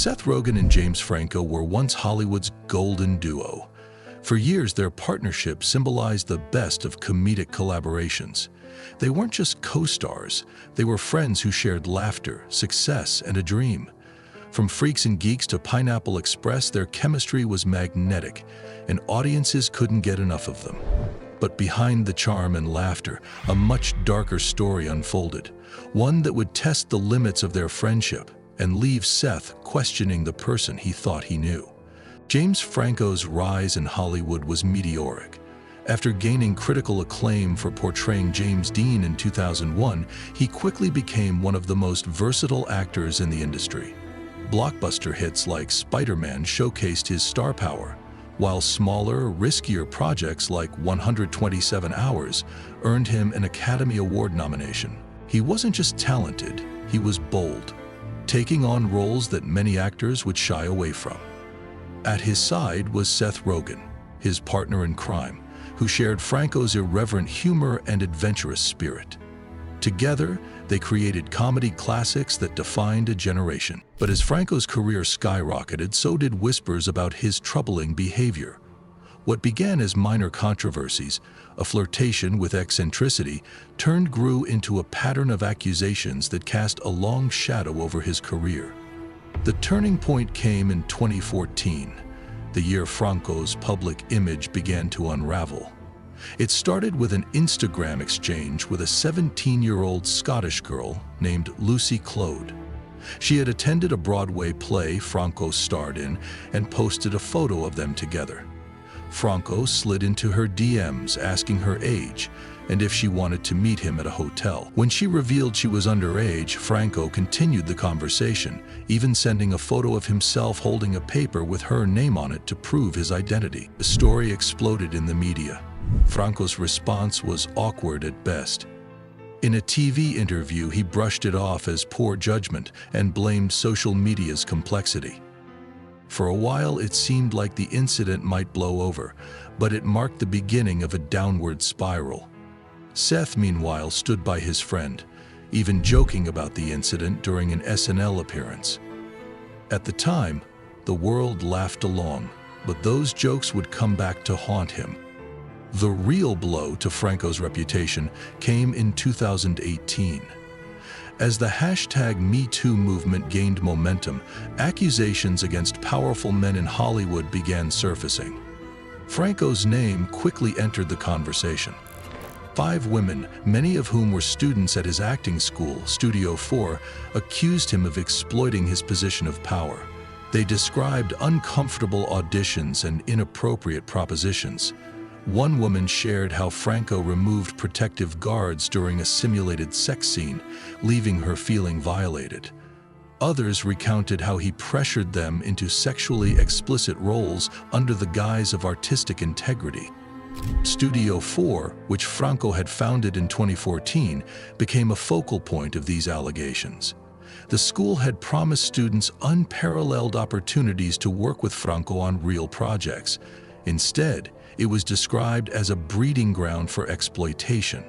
Seth Rogen and James Franco were once Hollywood's golden duo. For years, their partnership symbolized the best of comedic collaborations. They weren't just co-stars, they were friends who shared laughter, success, and a dream. From Freaks and Geeks to Pineapple Express, their chemistry was magnetic, and audiences couldn't get enough of them. But behind the charm and laughter, a much darker story unfolded, one that would test the limits of their friendship and leave Seth questioning the person he thought he knew. James Franco's rise in Hollywood was meteoric. After gaining critical acclaim for portraying James Dean in 2001, he quickly became one of the most versatile actors in the industry. Blockbuster hits like Spider-Man showcased his star power, while smaller, riskier projects like 127 Hours earned him an Academy Award nomination. He wasn't just talented, he was bold, taking on roles that many actors would shy away from. At his side was Seth Rogen, his partner in crime, who shared Franco's irreverent humor and adventurous spirit. Together, they created comedy classics that defined a generation. But as Franco's career skyrocketed, so did whispers about his troubling behavior. What began as minor controversies, a flirtation with eccentricity, grew into a pattern of accusations that cast a long shadow over his career. The turning point came in 2014, the year Franco's public image began to unravel. It started with an Instagram exchange with a 17-year-old Scottish girl named Lucy Claude. She had attended a Broadway play Franco starred in and posted a photo of them together. Franco slid into her DMs asking her age and if she wanted to meet him at a hotel. When she revealed she was underage, Franco continued the conversation, even sending a photo of himself holding a paper with her name on it to prove his identity. The story exploded in the media. Franco's response was awkward at best. In a TV interview, he brushed it off as poor judgment and blamed social media's complexity. For a while, it seemed like the incident might blow over, but it marked the beginning of a downward spiral. Seth, meanwhile, stood by his friend, even joking about the incident during an SNL appearance. At the time, the world laughed along, but those jokes would come back to haunt him. The real blow to Franco's reputation came in 2018. As the #MeToo movement gained momentum, accusations against powerful men in Hollywood began surfacing. Franco's name quickly entered the conversation. 5 women, many of whom were students at his acting school, Studio 4, accused him of exploiting his position of power. They described uncomfortable auditions and inappropriate propositions. One woman shared how Franco removed protective guards during a simulated sex scene, leaving her feeling violated. Others recounted how he pressured them into sexually explicit roles under the guise of artistic integrity. Studio 4, which Franco had founded in 2014, became a focal point of these allegations. The school had promised students unparalleled opportunities to work with Franco on real projects. Instead, it was described as a breeding ground for exploitation.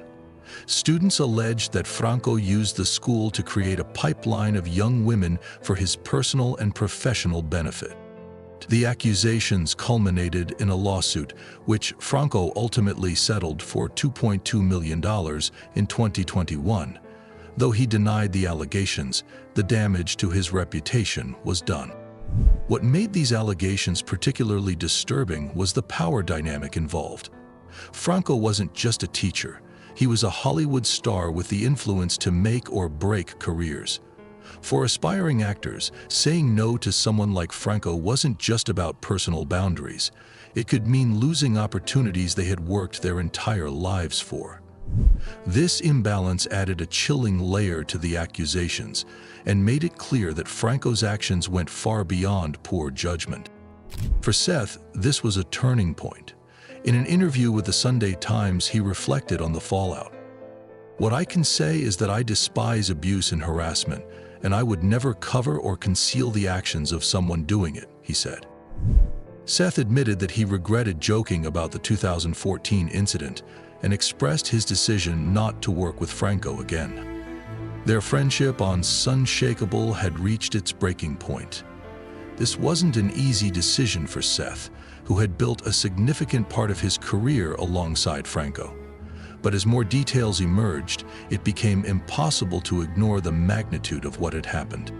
Students alleged that Franco used the school to create a pipeline of young women for his personal and professional benefit. The accusations culminated in a lawsuit, which Franco ultimately settled for $2.2 million in 2021. Though he denied the allegations, the damage to his reputation was done. What made these allegations particularly disturbing was the power dynamic involved. Franco wasn't just a teacher, he was a Hollywood star with the influence to make or break careers. For aspiring actors, saying no to someone like Franco wasn't just about personal boundaries. It could mean losing opportunities they had worked their entire lives for. This imbalance added a chilling layer to the accusations and made it clear that Franco's actions went far beyond poor judgment. For Seth, this was a turning point. In an interview with the Sunday Times, he reflected on the fallout. "What I can say is that I despise abuse and harassment, and I would never cover or conceal the actions of someone doing it," he said. Seth admitted that he regretted joking about the 2014 incident and expressed his decision not to work with Franco again. Their friendship on Unshakable had reached its breaking point. This wasn't an easy decision for Seth, who had built a significant part of his career alongside Franco. But as more details emerged, it became impossible to ignore the magnitude of what had happened.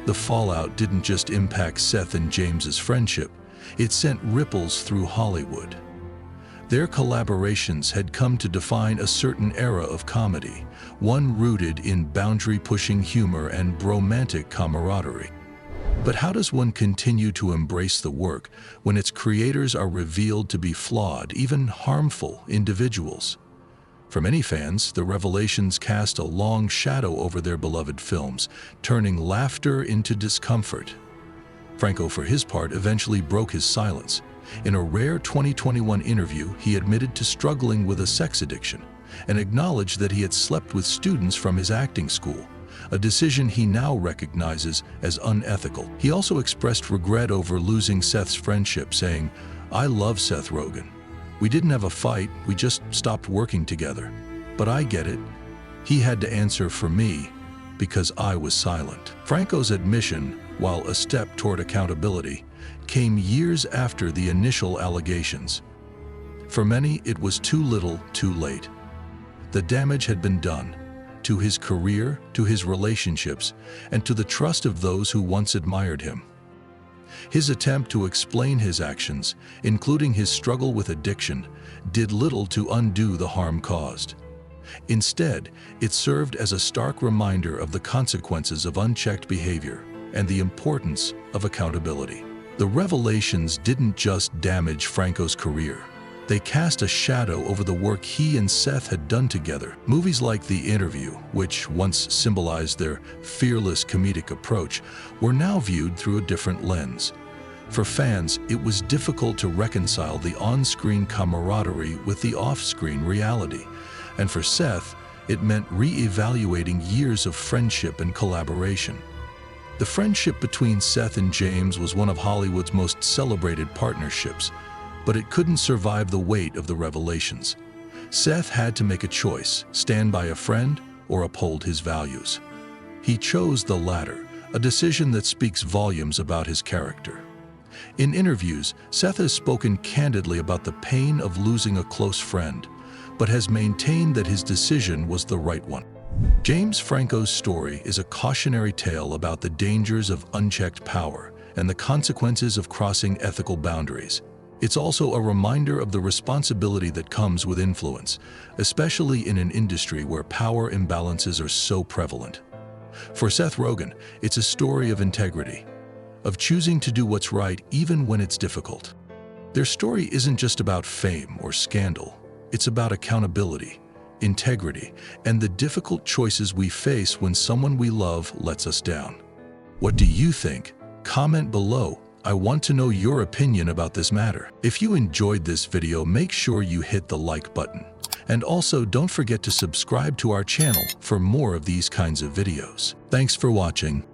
The fallout didn't just impact Seth and James's friendship, it sent ripples through Hollywood. Their collaborations had come to define a certain era of comedy, one rooted in boundary-pushing humor and romantic camaraderie. But how does one continue to embrace the work when its creators are revealed to be flawed, even harmful individuals? For many fans, the revelations cast a long shadow over their beloved films, turning laughter into discomfort. Franco, for his part, eventually broke his silence. In a rare 2021 interview, he admitted to struggling with a sex addiction and acknowledged that he had slept with students from his acting school, a decision he now recognizes as unethical. He also expressed regret over losing Seth's friendship, saying, "I love Seth Rogen. We didn't have a fight, we just stopped working together. But I get it. He had to answer for me because I was silent." Franco's admission, while a step toward accountability, came years after the initial allegations. For many, it was too little, too late. The damage had been done, to his career, to his relationships, and to the trust of those who once admired him. His attempt to explain his actions, including his struggle with addiction, did little to undo the harm caused. Instead, it served as a stark reminder of the consequences of unchecked behavior and the importance of accountability. The revelations didn't just damage Franco's career. They cast a shadow over the work he and Seth had done together. Movies like The Interview, which once symbolized their fearless comedic approach, were now viewed through a different lens. For fans, it was difficult to reconcile the on-screen camaraderie with the off-screen reality. And for Seth, it meant re-evaluating years of friendship and collaboration. The friendship between Seth and James was one of Hollywood's most celebrated partnerships, but it couldn't survive the weight of the revelations. Seth had to make a choice: stand by a friend or uphold his values. He chose the latter, a decision that speaks volumes about his character. In interviews, Seth has spoken candidly about the pain of losing a close friend, but has maintained that his decision was the right one. James Franco's story is a cautionary tale about the dangers of unchecked power and the consequences of crossing ethical boundaries. It's also a reminder of the responsibility that comes with influence, especially in an industry where power imbalances are so prevalent. For Seth Rogen, it's a story of integrity, of choosing to do what's right even when it's difficult. Their story isn't just about fame or scandal. It's about accountability, integrity, and the difficult choices we face when someone we love lets us down. What do you think? Comment below. I want to know your opinion about this matter. If you enjoyed this video, make sure you hit the like button. And also don't forget to subscribe to our channel for more of these kinds of videos. Thanks for watching.